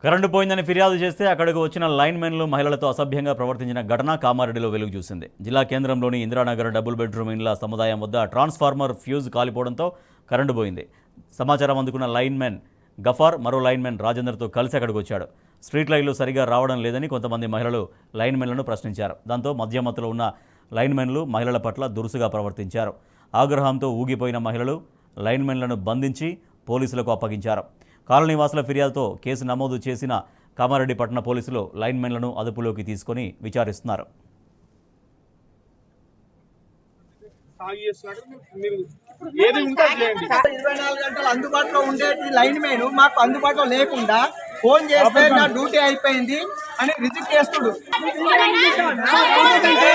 Current పోయిందని ఫిర్యాదు చేస్తే అక్కడికి వచ్చిన లైన్మెన్లు మహిళలతో అసభ్యంగా ప్రవర్తించిన ఘటన కామారెడ్డిలో వెలుగు చూసింది. జిల్లా కేంద్రంలోని ఇందిరానగర్ డబుల్ బెడ్రూమ్ ఇండ్ల సముదాయం వద్ద ట్రాన్స్ఫార్మర్ ఫ్యూజ్ కాలిపోవడంతో కరెంటు పోయింది. సమాచారం అందుకున్న లైన్మెన్ గఫార్ మరో లైన్మెన్ రాజేందర్తో కలిసి అక్కడికి వచ్చాడు. స్ట్రీట్ లైట్లు సరిగా రావడం లేదని కొంతమంది మహిళలు లైన్మెన్లను ప్రశ్నించారు. దాంతో మధ్యమత్తులో ఉన్న లైన్మెన్లు మహిళల పట్ల దురుసుగా ప్రవర్తించారు. ఆగ్రహంతో ఊగిపోయిన మహిళలు లైన్మెన్లను బంధించి పోలీసులకు అప్పగించారు. కాలనీవాసుల ఫిర్యాదుతో కేసు నమోదు చేసిన కామారెడ్డి పట్టణ పోలీసులు లైన్మెన్లను అదుపులోకి తీసుకొని విచారిస్తున్నారు. 24 గంటలు అందుబాటులో ఉండేటి లైన్ మెన్ మాకు అందుబాటులో లేకుండా ఫోన్ చేస్తే నా డ్యూటీ అయిపోయింది అని రిజెక్ట్ చేస్తుడు. అంటే